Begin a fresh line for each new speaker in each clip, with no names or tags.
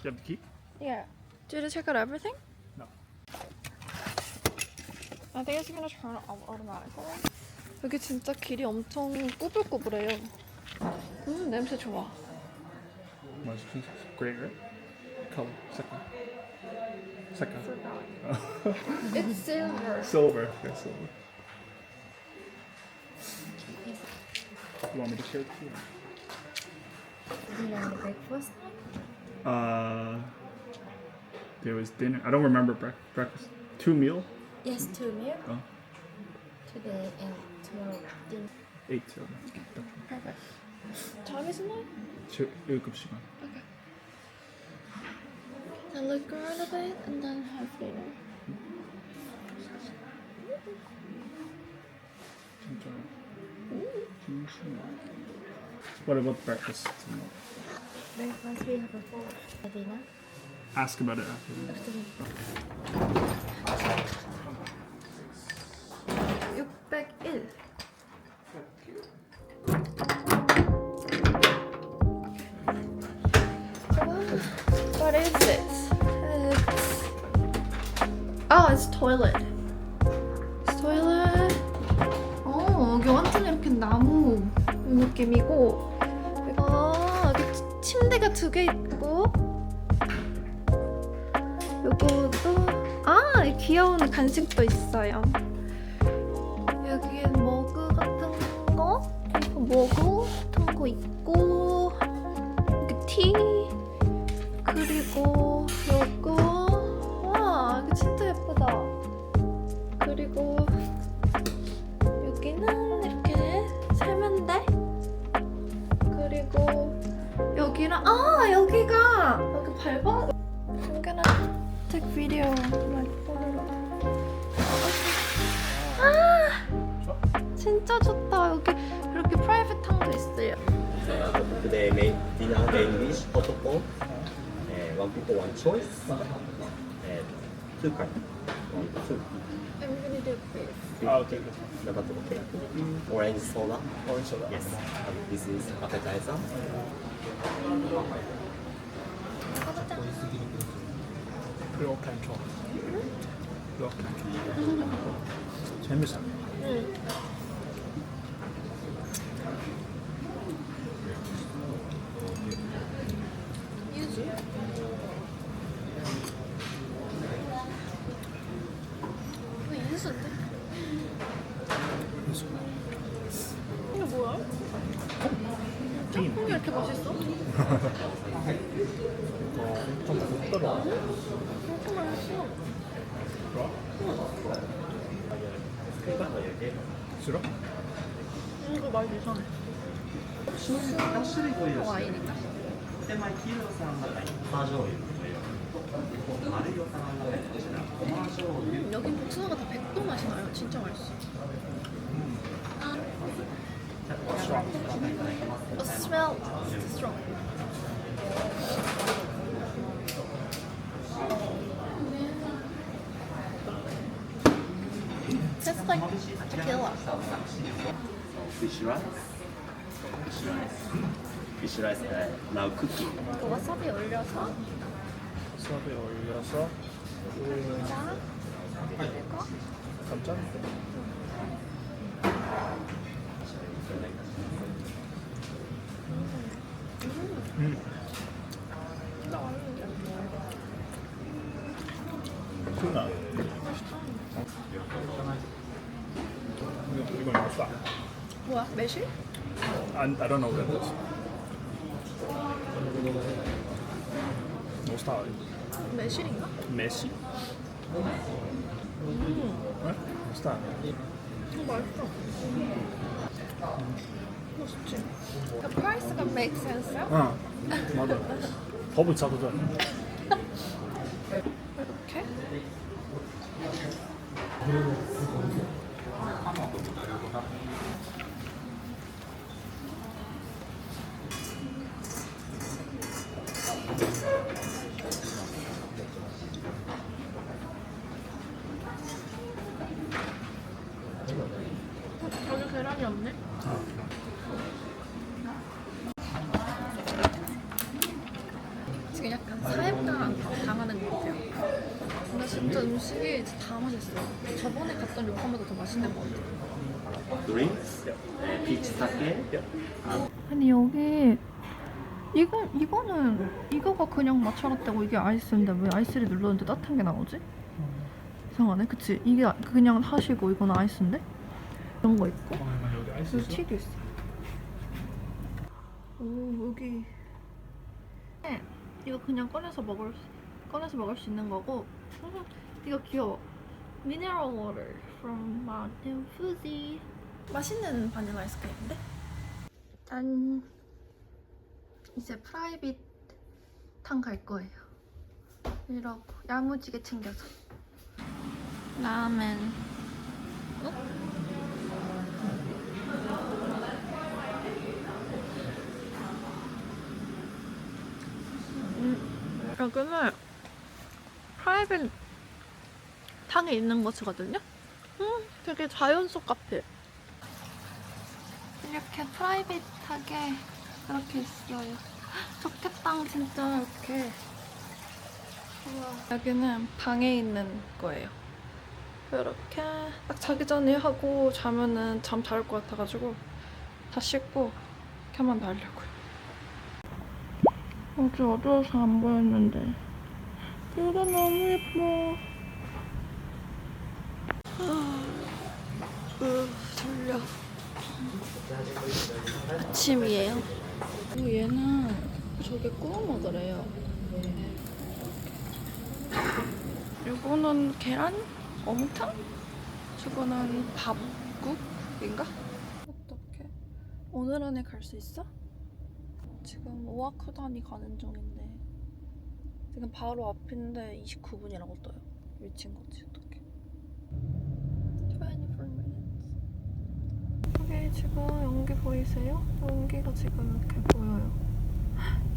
You have the key?
Yeah. Did you check out everything?
No.
I think it's gonna turn off automatically. 여기 진짜 길이 엄청 꾸불꾸불해요. 냄새 좋아.
Great, right? Color, second.
It's silver.
Silver. Yeah, silver. You want me to share the key?
Do you want the breakfast?
There was dinner. I don't remember breakfast. 2 meal?
Yes, 2 meal.
Oh,
Today and tomorrow dinner.
8.
Perfect. Time is it?
7시간.
Okay. Then look around a bit and then have dinner.
What about breakfast?
Breakfast we have a full dinner.
Ask about it after.
After
601. What is this? It's toilet. It's toilet. 여기 완전 이렇게 나무 느낌이고, 여기 침대가 2개 있고, 요것도 귀여운 간식도 있어요. 여기에 머그 같은 거, 머그 같은 거 있고, 여기 티, 그리고 요거, 와, 이거 진짜 예쁘다. 그리고 여기는 이렇게 세면대, 그리고 여기랑 여기가 여기 밟아. I'm gonna take video of my photo. 진짜 좋다. 여기 이렇게 프라이빗한 거 있어요.
Today main dinner main dish hotpot, one people one choice, and 2 kind. 2.
I'm gonna do this.
I'll take this one.
That's okay. Orange soda.
Orange soda.
Yes. And this is appetizer.
이렇게 줘. 이렇게. 재밌어.
유주. 이거 유수인데? 이게 뭐야? 짬뽕이 이렇게 맛있어?
좀 부드러워.
엄청 맛있어.
싫어?
이거 맛이 이상해. 와인인가? 여긴 복숭아가 다 100도 맛이 나요. 진짜 맛있어. The smell is strong. Tastes like tequila.
Fish rice. Fish rice now cooking.
그 와사비 올려서
수압에 올려서
자, 그리고
깜짝. 좋나? 이건 맛있다.
뭐야? 매실?
I don't know what that is. What's that?
매실인가?
Messi? What? What's that?
맛있어. 맛있지? The price가 make sense?
어, 맞아. 더 비싸도 돼.
이렇게? 여기 계란이 없네? 지금 약간 사회 음식이 진짜 다 맛있어요. 저번에 갔던 요파보다 더 맛있는 것 같아요.
Drinks, peach sake.
아니 여기 이거가 그냥 마차라떼고 이게 아이스인데 왜 아이스를 눌렀는데 따뜻한 게 나오지? 이상하네. 그치? 이게 그냥 하시고 이건 아이스인데? 이런 거 있고
여기 아이스
그리고 티도 있어. 오 여기 이거 그냥 꺼내서 먹을 수 있는 거고. 이거 귀여워. Mineral water from Mountain Fuji. 맛있는 바닐라 아이스크림인데? 짠. 이제 프라이빗 탕 갈 거예요. 이러고 야무지게 챙겨서. 라멘. 여기는 프라이빗 탕에 있는 곳이거든요. 되게 자연 속 같아. 이렇게 프라이빗하게 이렇게 있어요. 좋겠다 진짜 이렇게. 우와. 여기는 방에 있는 거예요. 이렇게 딱 자기 전에 하고 자면은 잠 잘 것 같아가지고 다 씻고 이렇게 한번 나려고요. 어제 어두워서 안 보였는데 이거 너무 예뻐. 졸려. 아침이에요. 얘는 저게 구워 먹으래요. 이거는 계란? 어묵탕? 저거는 밥국인가? 어떡해. 오늘 안에 갈 수 있어? 지금 오아쿠단이 가는 중인데 지금 바로 앞인데 29분이라고 떠요. 미친 거지 어떡해. 24 minutes. 여기 지금 연기 보이세요? 연기가 지금 이렇게 보여요.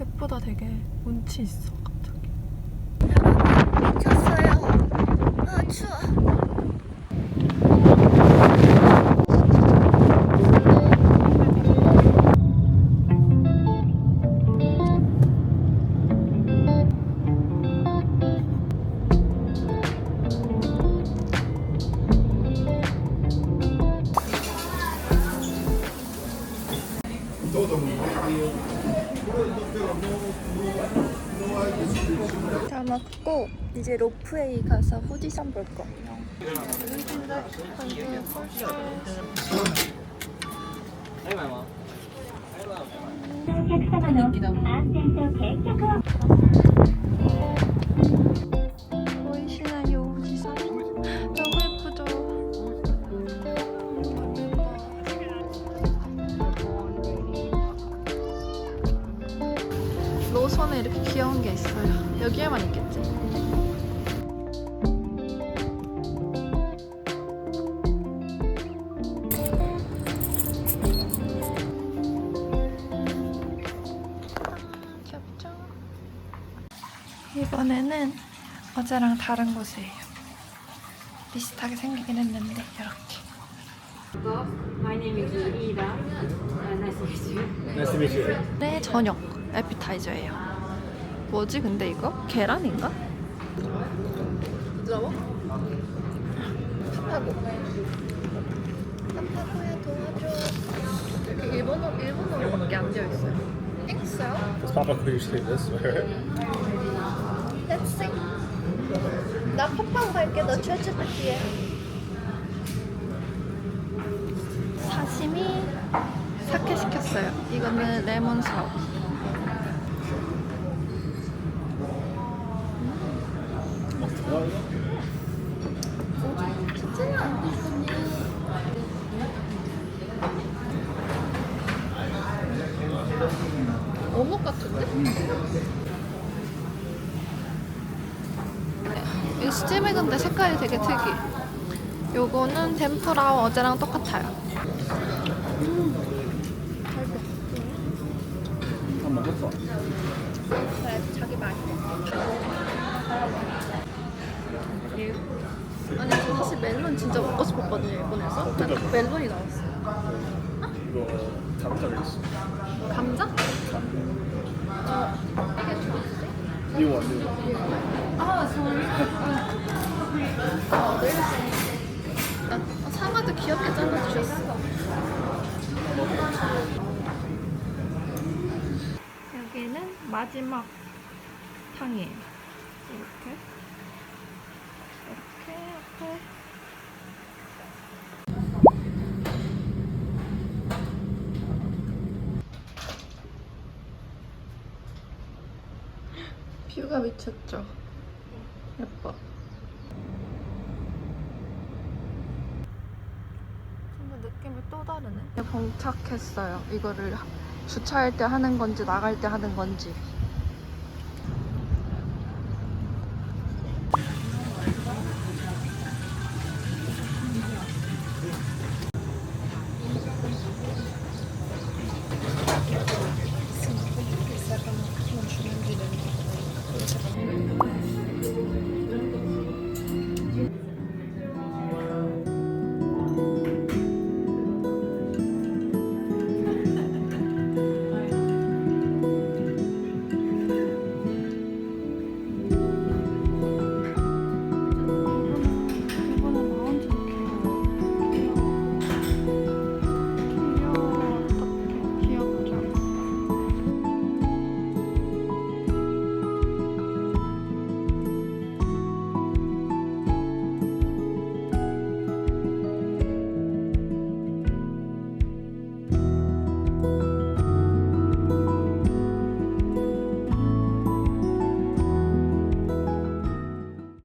예쁘다. 되게 운치 있어 갑자기. 미쳤어요. 아 추워. 다 먹고 이제 로프웨이 가서 후지산 볼 거예요. 보이시나요 후지산? 너무 예쁘죠? 로선에 이렇게 귀여운 게 있어요. 여기에만 있겠지? 귀엽죠? 이번에는 어제랑 다른 곳이에요. 비슷하게 생기긴 했는데 이렇게.
My name is Ida. Nice to meet you.
Nice to meet you.
네, 저녁 에피타이저예요. 뭐지 근데 이거? 계란인가? 부드러워? 팝하고 팝하고야 도와줘. 일본어로밖에 안 되어 있어요. Think so.
Does Papa usually this?
Let's see. 나 팝하고 갈게. 너 챗GPT에. 사시미 사케 시켰어요. 이거는 레몬 사워. 어묵 같은데? 이거 스팀액인데 색깔이 되게 특이해. 요거는 덴푸라 어제랑 똑같아요.
한 먹었어.
그래, 자기 말. 아니 저 사실 멜론 진짜 먹고 싶었거든요 일본에서. 근데 멜론이 나왔어요.
이거 자극적이 있어.
감자? 이게 좋았지?
이거 완전.
아, sorry. 사과도 귀엽게 잘라주셨어. 여기는 마지막 탕이에요. 이렇게 앞에. 뷰가 미쳤죠? 예뻐. 근데 느낌이 또 다르네. 봉착했어요. 이거를 주차할 때 하는 건지 나갈 때 하는 건지.